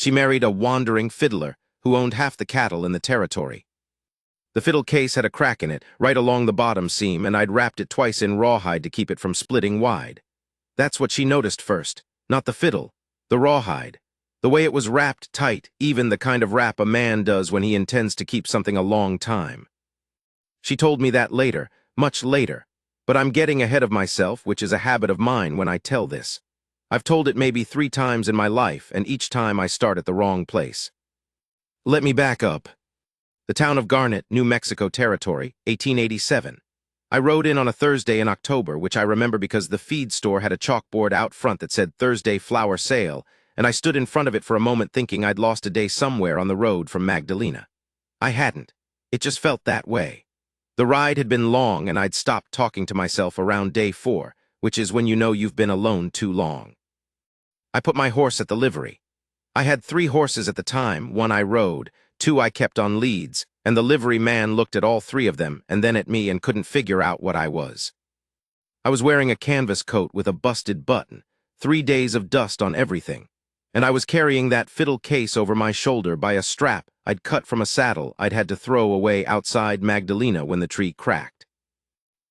She married a wandering fiddler who owned half the cattle in the territory. The fiddle case had a crack in it, right along the bottom seam, and I'd wrapped it twice in rawhide to keep it from splitting wide. That's what she noticed first, not the fiddle, the rawhide. The way it was wrapped tight, even the kind of wrap a man does when he intends to keep something a long time. She told me that later, much later, but I'm getting ahead of myself, which is a habit of mine when I tell this. I've told it maybe 3 times in my life, and each time I start at the wrong place. Let me back up. The town of Garnet, New Mexico Territory, 1887. I rode in on a Thursday in October, which I remember because the feed store had a chalkboard out front that said Thursday Flower Sale, and I stood in front of it for a moment thinking I'd lost a day somewhere on the road from Magdalena. I hadn't. It just felt that way. The ride had been long, and I'd stopped talking to myself around day 4, which is when you know you've been alone too long. I put my horse at the livery. I had 3 horses at the time, 1 I rode, 2 I kept on leads, and the livery man looked at all 3 of them and then at me and couldn't figure out what I was. I was wearing a canvas coat with a busted button, 3 days of dust on everything, and I was carrying that fiddle case over my shoulder by a strap I'd cut from a saddle I'd had to throw away outside Magdalena when the tree cracked.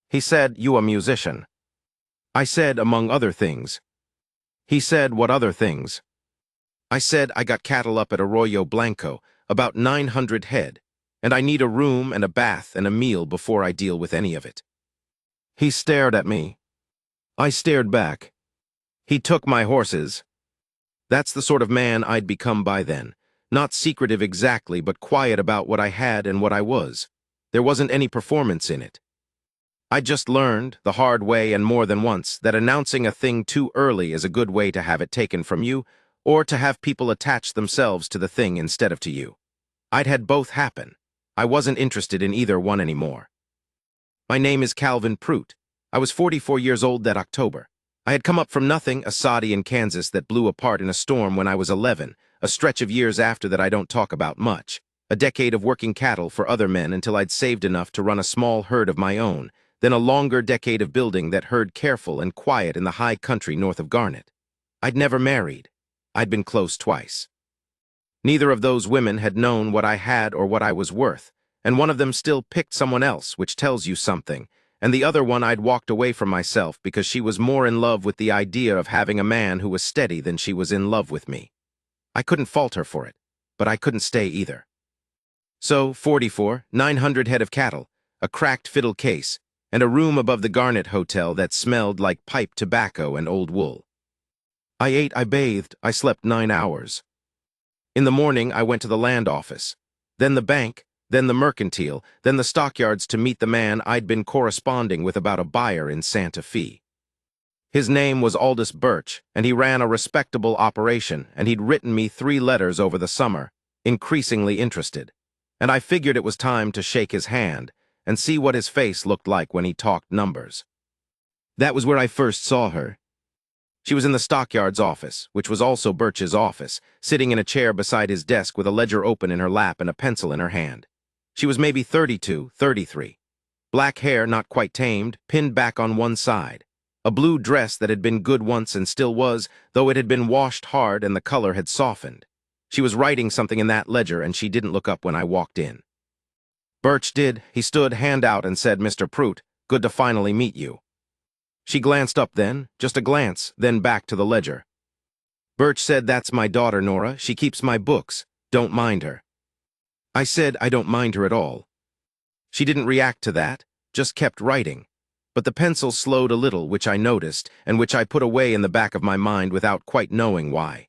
He said, "You a musician?" I said, "Among other things." He said, "What other things?" I said, "I got cattle up at Arroyo Blanco, about 900 head, and I need a room and a bath and a meal before I deal with any of it." He stared at me. I stared back. He took my horses. That's the sort of man I'd become by then. Not secretive exactly, but quiet about what I had and what I was. There wasn't any performance in it. I just learned, the hard way and more than once, that announcing a thing too early is a good way to have it taken from you, or to have people attach themselves to the thing instead of to you. I'd had both happen. I wasn't interested in either one anymore. My name is Calvin Prout. I was 44 years old that October. I had come up from nothing, a soddy in Kansas that blew apart in a storm when I was 11, a stretch of years after that I don't talk about much, a decade of working cattle for other men until I'd saved enough to run a small herd of my own, then a longer decade of building that herd careful and quiet in the high country north of Garnet. I'd never married. I'd been close twice. Neither of those women had known what I had or what I was worth, and one of them still picked someone else, which tells you something, and the other one I'd walked away from myself because she was more in love with the idea of having a man who was steady than she was in love with me. I couldn't fault her for it, but I couldn't stay either. So, 44, 900 head of cattle, a cracked fiddle case, and a room above the Garnet Hotel that smelled like pipe tobacco and old wool. I ate, I bathed, I slept 9 hours. In the morning, I went to the land office, then the bank, then the mercantile, then the stockyards to meet the man I'd been corresponding with about a buyer in Santa Fe. His name was Aldous Birch, and he ran a respectable operation, and he'd written me 3 letters over the summer, increasingly interested, and I figured it was time to shake his hand and see what his face looked like when he talked numbers. That was where I first saw her. She was in the stockyards office, which was also Birch's office, sitting in a chair beside his desk with a ledger open in her lap and a pencil in her hand. She was maybe 32, 33. Black hair, not quite tamed, pinned back on one side. A blue dress that had been good once and still was, though it had been washed hard and the color had softened. She was writing something in that ledger, and she didn't look up when I walked in. Birch did. He stood, hand out, and said, "Mr. Prout, good to finally meet you." She glanced up then, just a glance, then back to the ledger. Birch said, "That's my daughter, Nora. She keeps my books. Don't mind her." I said, "I don't mind her at all." She didn't react to that, just kept writing. But the pencil slowed a little, which I noticed, and which I put away in the back of my mind without quite knowing why.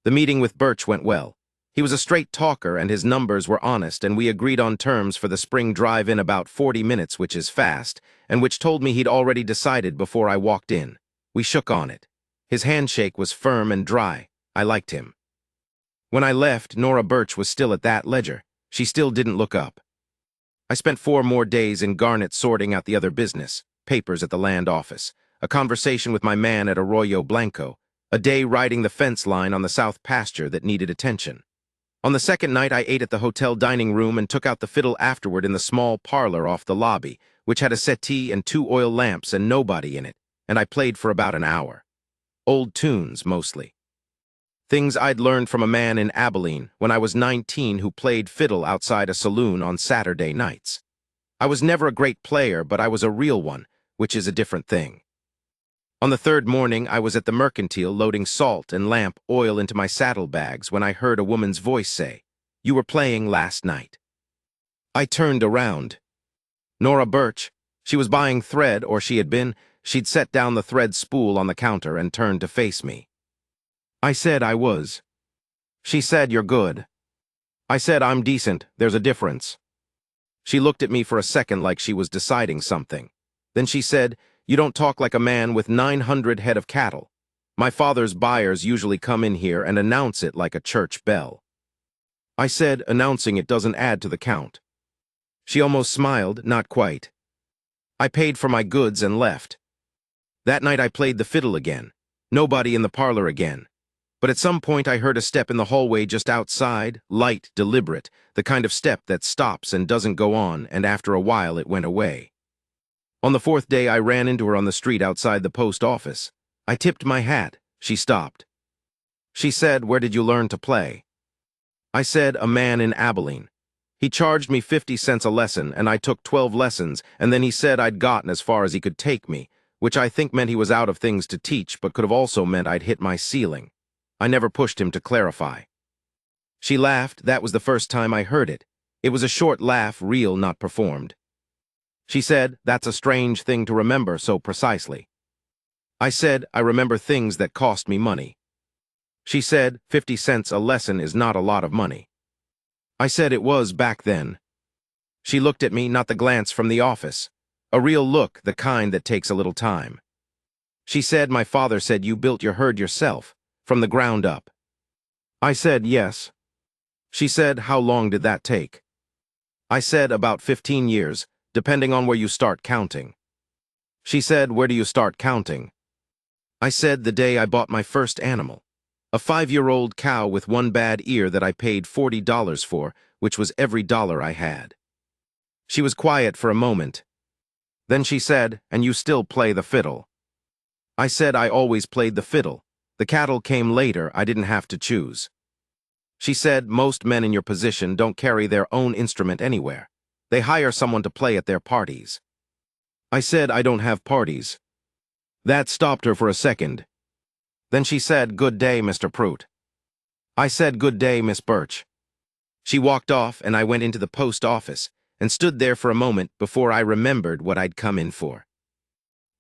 The meeting with Birch went well. He was a straight talker, and his numbers were honest, and we agreed on terms for the spring drive in about 40 minutes, which is fast, and which told me he'd already decided before I walked in. We shook on it. His handshake was firm and dry. I liked him. When I left, Nora Birch was still at that ledger. She still didn't look up. I spent 4 more days in Garnet sorting out the other business, papers at the land office, a conversation with my man at Arroyo Blanco, a day riding the fence line on the south pasture that needed attention. On the second night, I ate at the hotel dining room and took out the fiddle afterward in the small parlor off the lobby, which had a settee and 2 oil lamps and nobody in it, and I played for about an hour. Old tunes, mostly. Things I'd learned from a man in Abilene when I was 19 who played fiddle outside a saloon on Saturday nights. I was never a great player, but I was a real one, which is a different thing. On the third morning, I was at the mercantile loading salt and lamp oil into my saddlebags when I heard a woman's voice say, "You were playing last night." I turned around. Nora Birch. She was buying thread, or she had been. She'd set down the thread spool on the counter and turned to face me. I said I was. She said, "You're good." I said, "I'm decent. There's a difference." She looked at me for a second like she was deciding something. Then she said, "You don't talk like a man with 900 head of cattle. My father's buyers usually come in here and announce it like a church bell." I said, "Announcing it doesn't add to the count." She almost smiled, not quite. I paid for my goods and left. That night I played the fiddle again. Nobody in the parlor again. But at some point I heard a step in the hallway just outside, light, deliberate, the kind of step that stops and doesn't go on, and after a while it went away. On the fourth day I ran into her on the street outside the post office. I tipped my hat. She stopped. She said, "Where did you learn to play?" I said, "A man in Abilene. He charged me 50 cents a lesson, and I took 12 lessons, and then he said I'd gotten as far as he could take me, which I think meant he was out of things to teach, but could have also meant I'd hit my ceiling. I never pushed him to clarify." She laughed. That was the first time I heard it. It was a short laugh, real, not performed. She said, "That's a strange thing to remember so precisely." I said, "I remember things that cost me money." She said, 50 cents a lesson is not a lot of money." I said it was back then. She looked at me, not the glance from the office. A real look, the kind that takes a little time. She said, "My father said you built your herd yourself, from the ground up." I said, "Yes." She said, "How long did that take?" I said, "About 15 years, depending on where you start counting." She said, "Where do you start counting?" I said, "The day I bought my first animal. A 5-year-old cow with one bad ear that I paid $40 for, which was every dollar I had." She was quiet for a moment. Then she said, "And you still play the fiddle?" I said, "I always played the fiddle. The cattle came later, I didn't have to choose." She said, "Most men in your position don't carry their own instrument anywhere. They hire someone to play at their parties." I said, "I don't have parties." That stopped her for a second. Then she said, "Good day, Mr. Pruitt." I said, "Good day, Miss Birch." She walked off, and I went into the post office and stood there for a moment before I remembered what I'd come in for.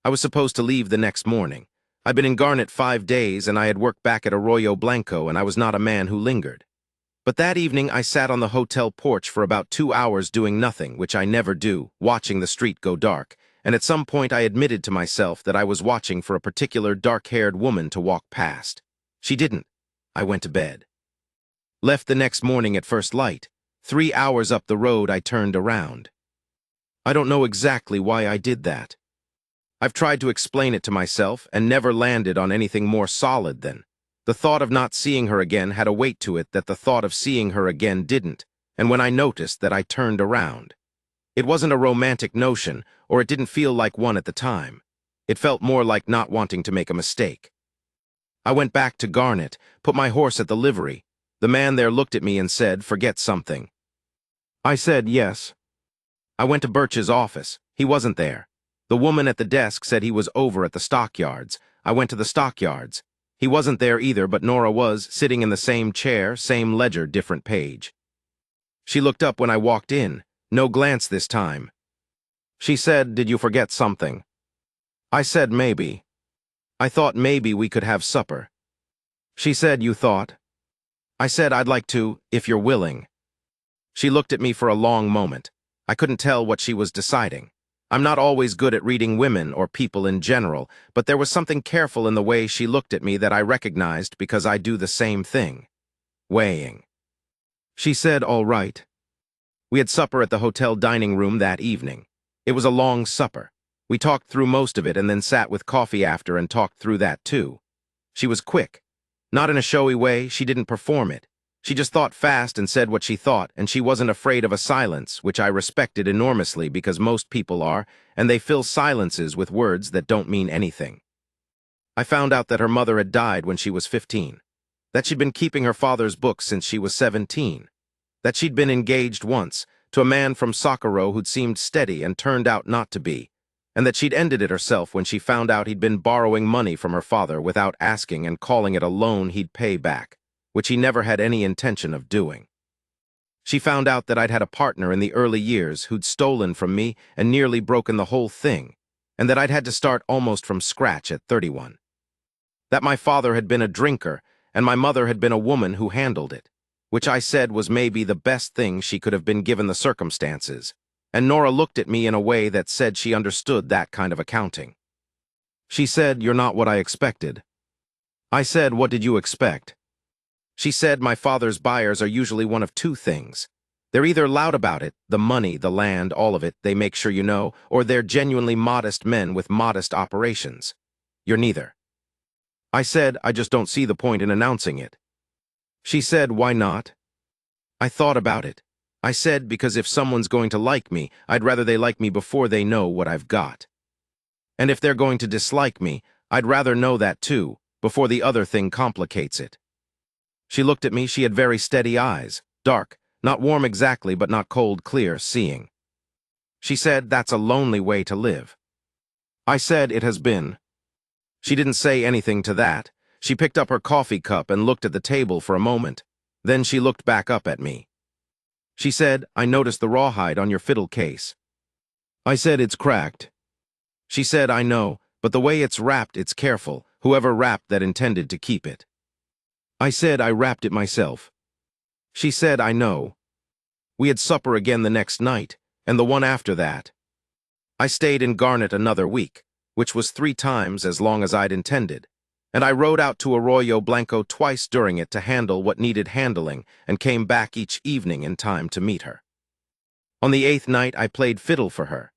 I was supposed to leave the next morning. I'd been in Garnet 5 days, and I had worked back at Arroyo Blanco, and I was not a man who lingered. But that evening I sat on the hotel porch for about 2 hours doing nothing, which I never do, watching the street go dark, and at some point I admitted to myself that I was watching for a particular dark-haired woman to walk past. She didn't. I went to bed. Left the next morning at first light. 3 hours up the road I turned around. I don't know exactly why I did that. I've tried to explain it to myself and never landed on anything more solid than the thought of not seeing her again had a weight to it that the thought of seeing her again didn't, and when I noticed that I turned around. It wasn't a romantic notion, or it didn't feel like one at the time. It felt more like not wanting to make a mistake. I went back to Garnet, put my horse at the livery. The man there looked at me and said, "Forget something." I said, "Yes." I went to Birch's office. He wasn't there. The woman at the desk said he was over at the stockyards. I went to the stockyards. He wasn't there either, but Nora was, sitting in the same chair, same ledger, different page. She looked up when I walked in. No glance this time. She said, "Did you forget something?" I said, "Maybe. I thought maybe we could have supper." She said, "You thought?" I said, "I'd like to, if you're willing." She looked at me for a long moment. I couldn't tell what she was deciding. I'm not always good at reading women or people in general, but there was something careful in the way she looked at me that I recognized because I do the same thing. Weighing. She said, "All right." We had supper at the hotel dining room that evening. It was a long supper. We talked through most of it and then sat with coffee after and talked through that too. She was quick. Not in a showy way, she didn't perform it. She just thought fast and said what she thought, and she wasn't afraid of a silence, which I respected enormously because most people are, and they fill silences with words that don't mean anything. I found out that her mother had died when she was 15. that she'd been keeping her father's books since she was 17, that she'd been engaged once to a man from Socorro who'd seemed steady and turned out not to be, and that she'd ended it herself when she found out he'd been borrowing money from her father without asking and calling it a loan he'd pay back, which he never had any intention of doing. She found out that I'd had a partner in the early years who'd stolen from me and nearly broken the whole thing, and that I'd had to start almost from scratch at 31. That my father had been a drinker and my mother had been a woman who handled it, which I said was maybe the best thing she could have been given the circumstances, and Nora looked at me in a way that said she understood that kind of accounting. She said, "You're not what I expected." I said, "What did you expect?" She said, "My father's buyers are usually one of two things. They're either loud about it, the money, the land, all of it, they make sure you know, or they're genuinely modest men with modest operations. You're neither." I said, "I just don't see the point in announcing it." She said, "Why not?" I thought about it. I said, "Because if someone's going to like me, I'd rather they like me before they know what I've got. And if they're going to dislike me, I'd rather know that too, before the other thing complicates it." She looked at me. She had very steady eyes, dark, not warm exactly, but not cold, clear, seeing. She said, "That's a lonely way to live." I said, "It has been." She didn't say anything to that. She picked up her coffee cup and looked at the table for a moment. Then she looked back up at me. She said, "I noticed the rawhide on your fiddle case." I said, "It's cracked." She said, "I know, but the way it's wrapped, it's careful, whoever wrapped that intended to keep it." I said, "I wrapped it myself." She said, "I know." We had supper again the next night, and the one after that. I stayed in Garnet another week, which was 3 times as long as I'd intended, and I rode out to Arroyo Blanco twice during it to handle what needed handling and came back each evening in time to meet her. On the 8th night, I played fiddle for her,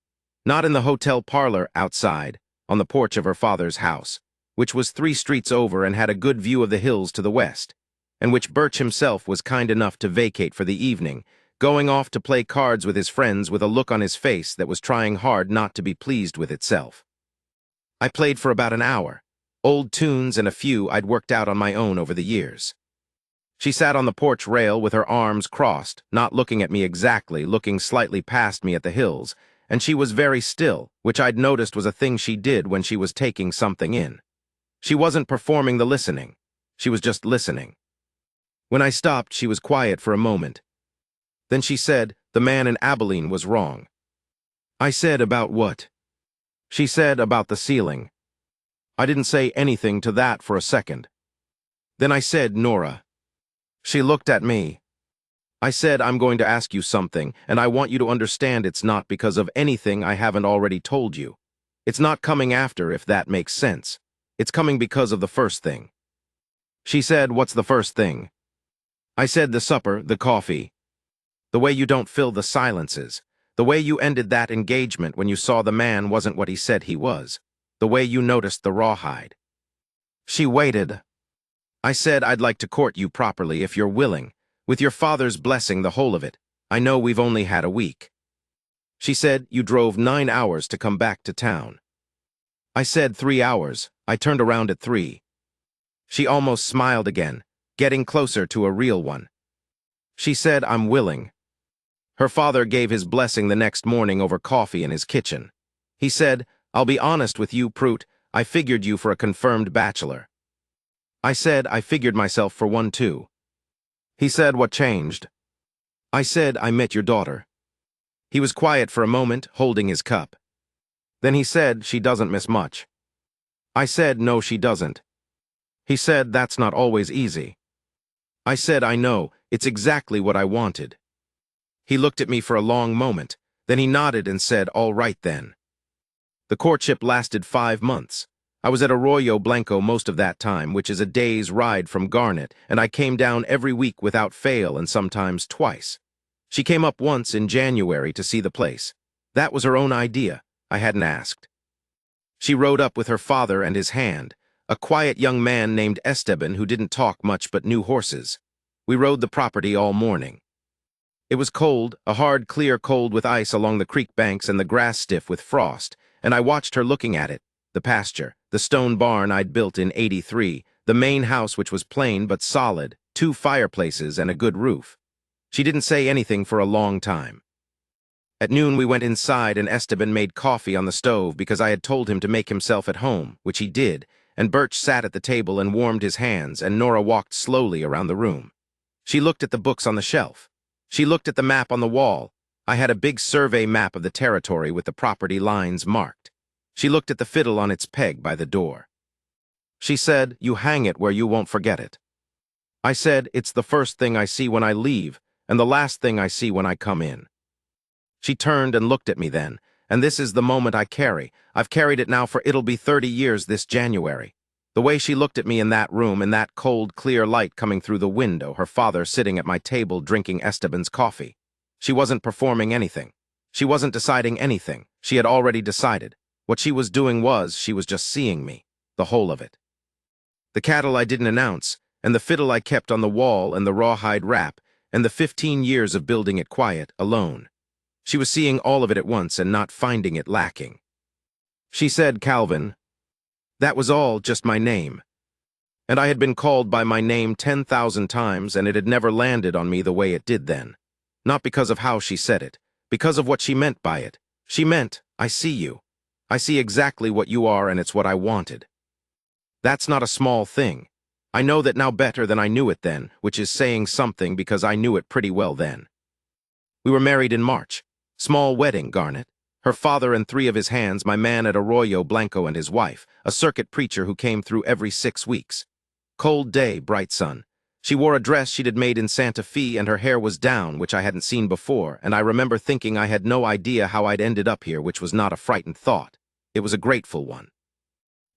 not in the hotel parlor outside, on the porch of her father's house, which was 3 streets over and had a good view of the hills to the west, and which Birch himself was kind enough to vacate for the evening, going off to play cards with his friends with a look on his face that was trying hard not to be pleased with itself. I played for about an hour, old tunes and a few I'd worked out on my own over the years. She sat on the porch rail with her arms crossed, not looking at me exactly, looking slightly past me at the hills, and she was very still, which I'd noticed was a thing she did when she was taking something in. She wasn't performing the listening. She was just listening. When I stopped, she was quiet for a moment. Then she said, "The man in Abilene was wrong." I said, "About what?" She said, "About the ceiling." I didn't say anything to that for a second. Then I said, "Nora." She looked at me. I said, "I'm going to ask you something, and I want you to understand it's not because of anything I haven't already told you. It's not coming after, if that makes sense. It's coming because of the first thing." She said, "What's the first thing?" I said, "The supper, the coffee. The way you don't fill the silences. The way you ended that engagement when you saw the man wasn't what he said he was. The way you noticed the rawhide." She waited. I said, "I'd like to court you properly if you're willing. With your father's blessing, the whole of it. I know we've only had a week." She said, "You drove 9 hours to come back to town." I said, 3 hours. I turned around at 3. She almost smiled again, getting closer to a real one. She said, "I'm willing." Her father gave his blessing the next morning over coffee in his kitchen. He said, "I'll be honest with you, Prout, I figured you for a confirmed bachelor." I said, "I figured myself for one too." He said, "What changed?" I said, "I met your daughter." He was quiet for a moment, holding his cup. Then he said, "She doesn't miss much." I said, "No, she doesn't." He said, "That's not always easy." I said, "I know, it's exactly what I wanted." He looked at me for a long moment, then he nodded and said, "All right then." The courtship lasted 5 months. I was at Arroyo Blanco most of that time, which is a day's ride from Garnet, and I came down every week without fail and sometimes twice. She came up once in January to see the place. That was her own idea. I hadn't asked. She rode up with her father and his hand, a quiet young man named Esteban who didn't talk much but knew horses. We rode the property all morning. It was cold, a hard, clear cold with ice along the creek banks and the grass stiff with frost, and I watched her looking at it, the pasture, the stone barn I'd built in '83, the main house which was plain but solid, 2 fireplaces and a good roof. She didn't say anything for a long time. At noon we went inside and Esteban made coffee on the stove because I had told him to make himself at home, which he did, and Birch sat at the table and warmed his hands, and Nora walked slowly around the room. She looked at the books on the shelf. She looked at the map on the wall. I had a big survey map of the territory with the property lines marked. She looked at the fiddle on its peg by the door. She said, "You hang it where you won't forget it." I said, "It's the first thing I see when I leave, and the last thing I see when I come in." She turned and looked at me then, and this is the moment I carry. I've carried it now for it'll be 30 years this January. The way she looked at me in that room, in that cold, clear light coming through the window, her father sitting at my table drinking Esteban's coffee. She wasn't performing anything. She wasn't deciding anything. She had already decided. What she was doing was, she was just seeing me, the whole of it. The cattle I didn't announce, and the fiddle I kept on the wall, and the rawhide wrap, and the 15 years of building it quiet, alone. She was seeing all of it at once and not finding it lacking. She said, "Calvin." That was all just my name. And I had been called by my name 10,000 times, and it had never landed on me the way it did then. Not because of how she said it, because of what she meant by it. She meant, "I see you. I see exactly what you are, and it's what I wanted." That's not a small thing. I know that now better than I knew it then, which is saying something because I knew it pretty well then. We were married in March. Small wedding, Garnet. Her father and 3 of his hands, my man at Arroyo Blanco and his wife, a circuit preacher who came through every 6 weeks. Cold day, bright sun. She wore a dress she'd had made in Santa Fe, and her hair was down, which I hadn't seen before, and I remember thinking I had no idea how I'd ended up here, which was not a frightened thought. It was a grateful one.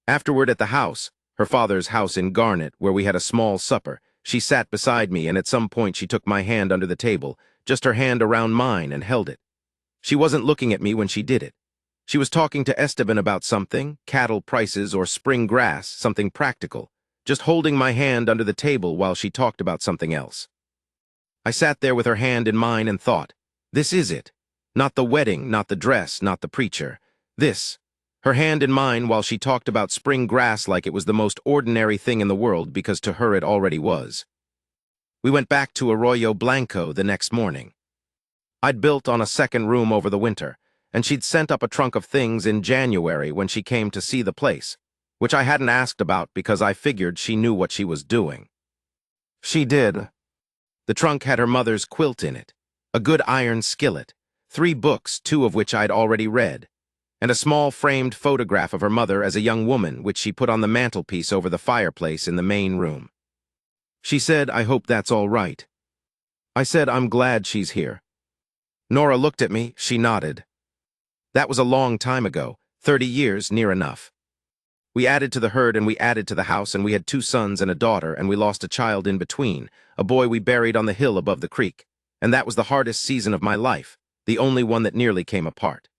Afterward at the house, her father's house in Garnet, where we had a small supper, she sat beside me, and at some point she took my hand under the table, just her hand around mine, and held it. She wasn't looking at me when she did it. She was talking to Esteban about something, cattle prices or spring grass, something practical, just holding my hand under the table while she talked about something else. I sat there with her hand in mine and thought, this is it. Not the wedding, not the dress, not the preacher. This. Her hand in mine while she talked about spring grass like it was the most ordinary thing in the world, because to her it already was. We went back to Arroyo Blanco the next morning. I'd built on a second room over the winter, and she'd sent up a trunk of things in January when she came to see the place, which I hadn't asked about because I figured she knew what she was doing. She did. The trunk had her mother's quilt in it, a good iron skillet, 3 books, 2 of which I'd already read, and a small framed photograph of her mother as a young woman, which she put on the mantelpiece over the fireplace in the main room. She said, "I hope that's all right." I said, "I'm glad she's here." Nora looked at me, she nodded. That was a long time ago, 30 years, near enough. We added to the herd and we added to the house, and we had 2 sons and a daughter, and we lost a child in between, a boy we buried on the hill above the creek, and that was the hardest season of my life, the only one that nearly came apart.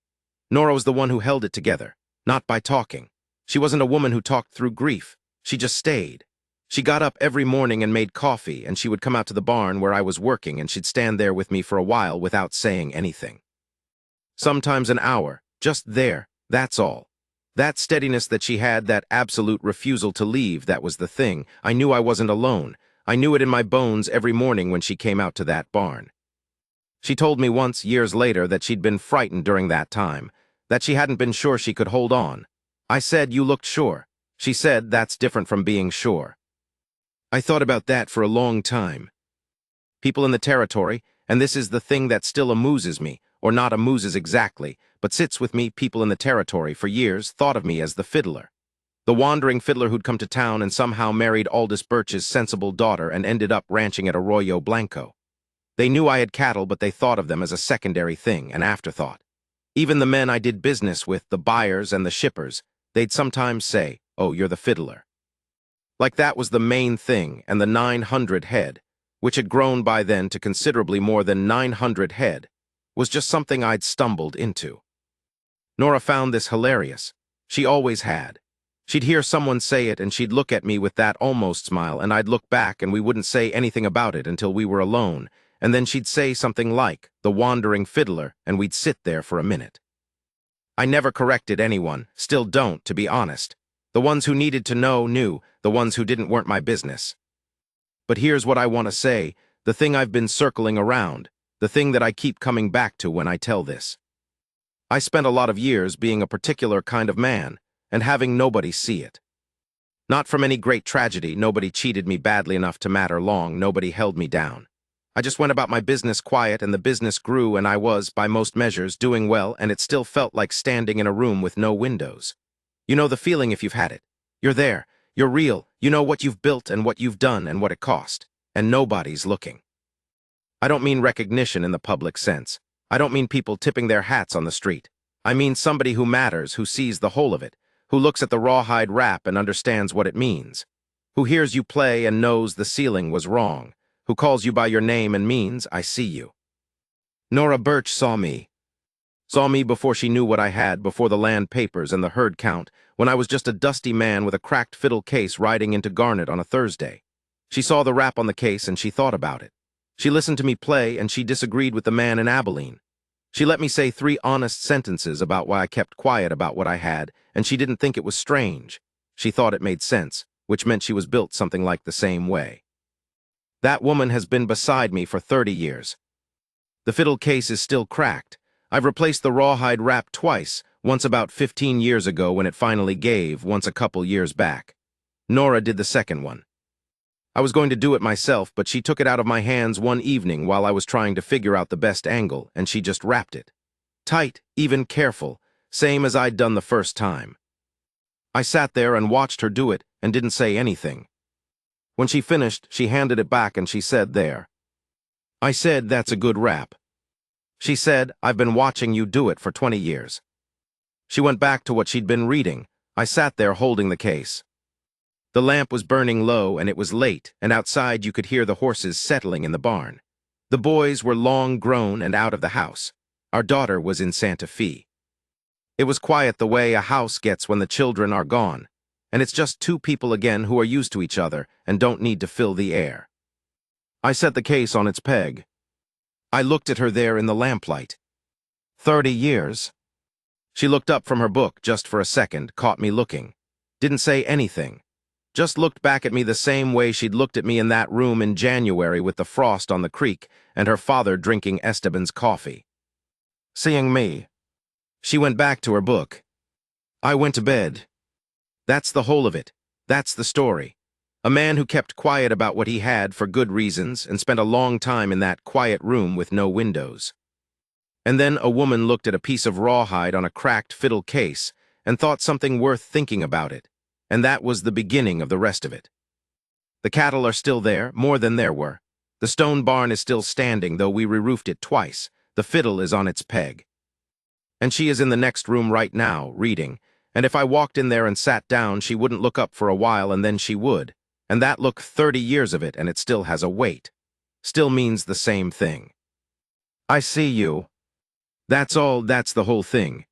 Nora was the one who held it together, not by talking. She wasn't a woman who talked through grief. She just stayed. She got up every morning and made coffee, and she would come out to the barn where I was working, and she'd stand there with me for a while without saying anything. Sometimes an hour, just there, that's all. That steadiness that she had, that absolute refusal to leave, that was the thing. I knew I wasn't alone. I knew it in my bones every morning when she came out to that barn. She told me once, years later, that she'd been frightened during that time, that she hadn't been sure she could hold on. I said, "You looked sure." She said, "That's different from being sure." I thought about that for a long time. People in the territory, and this is the thing that still amuses me, or not amuses exactly, but sits with me, people in the territory for years thought of me as the fiddler. The wandering fiddler who'd come to town and somehow married Aldous Birch's sensible daughter and ended up ranching at Arroyo Blanco. They knew I had cattle, but they thought of them as a secondary thing, an afterthought. Even the men I did business with, the buyers and the shippers, they'd sometimes say, "Oh, you're the fiddler." Like that was the main thing, and the 900 head, which had grown by then to considerably more than 900 head, was just something I'd stumbled into. Nora found this hilarious. She always had. She'd hear someone say it, and she'd look at me with that almost smile, and I'd look back, and we wouldn't say anything about it until we were alone, and then she'd say something like, "The wandering fiddler," and we'd sit there for a minute. I never corrected anyone, still don't, to be honest. The ones who needed to know knew. the ones who didn't weren't my business. But here's what I want to say, the thing I've been circling around, the thing that I keep coming back to when I tell this. I spent a lot of years being a particular kind of man, and having nobody see it. Not from any great tragedy, nobody cheated me badly enough to matter long, nobody held me down. I just went about my business quiet, and the business grew, and I was, by most measures, doing well, and it still felt like standing in a room with no windows. You know the feeling if you've had it. You're there, you're real, you know what you've built and what you've done and what it cost, and nobody's looking. I don't mean recognition in the public sense. I don't mean people tipping their hats on the street. I mean somebody who matters, who sees the whole of it, who looks at the rawhide rap and understands what it means, who hears you play and knows the ceiling was wrong, who calls you by your name and means, I see you. Nora Birch saw me before she knew what I had, before the land papers and the herd count, when I was just a dusty man with a cracked fiddle case riding into Garnet on a Thursday. She saw the rap on the case and she thought about it. She listened to me play and she disagreed with the man in Abilene. She let me say 3 honest sentences about why I kept quiet about what I had, and she didn't think it was strange. She thought it made sense, which meant she was built something like the same way. That woman has been beside me for 30 years. The fiddle case is still cracked. I've replaced the rawhide wrap twice, once about 15 years ago when it finally gave, once a couple years back. Nora did the second one. I was going to do it myself, but she took it out of my hands one evening while I was trying to figure out the best angle, and she just wrapped it. Tight, even careful, same as I'd done the first time. I sat there and watched her do it and didn't say anything. When she finished, she handed it back and she said, "There." I said, "That's a good wrap." She said, "I've been watching you do it for 20 years. She went back to what she'd been reading. I sat there holding the case. The lamp was burning low and it was late, and outside you could hear the horses settling in the barn. The boys were long grown and out of the house. Our daughter was in Santa Fe. It was quiet the way a house gets when the children are gone, and it's just 2 people again who are used to each other and don't need to fill the air. I set the case on its peg. I looked at her there in the lamplight. 30 years. She looked up from her book just for a second, caught me looking. Didn't say anything. Just looked back at me the same way she'd looked at me in that room in January with the frost on the creek and her father drinking Esteban's coffee. Seeing me, she went back to her book. I went to bed. That's the whole of it. That's the story. A man who kept quiet about what he had for good reasons and spent a long time in that quiet room with no windows. And then a woman looked at a piece of rawhide on a cracked fiddle case and thought something worth thinking about it. And that was the beginning of the rest of it. The cattle are still there, more than there were. The stone barn is still standing, though we re-roofed it twice. The fiddle is on its peg. And she is in the next room right now, reading, and if I walked in there and sat down, she wouldn't look up for a while, and then she would. And that look 30 years of it, and it still has a weight. Still means the same thing. I see you. That's all, that's the whole thing.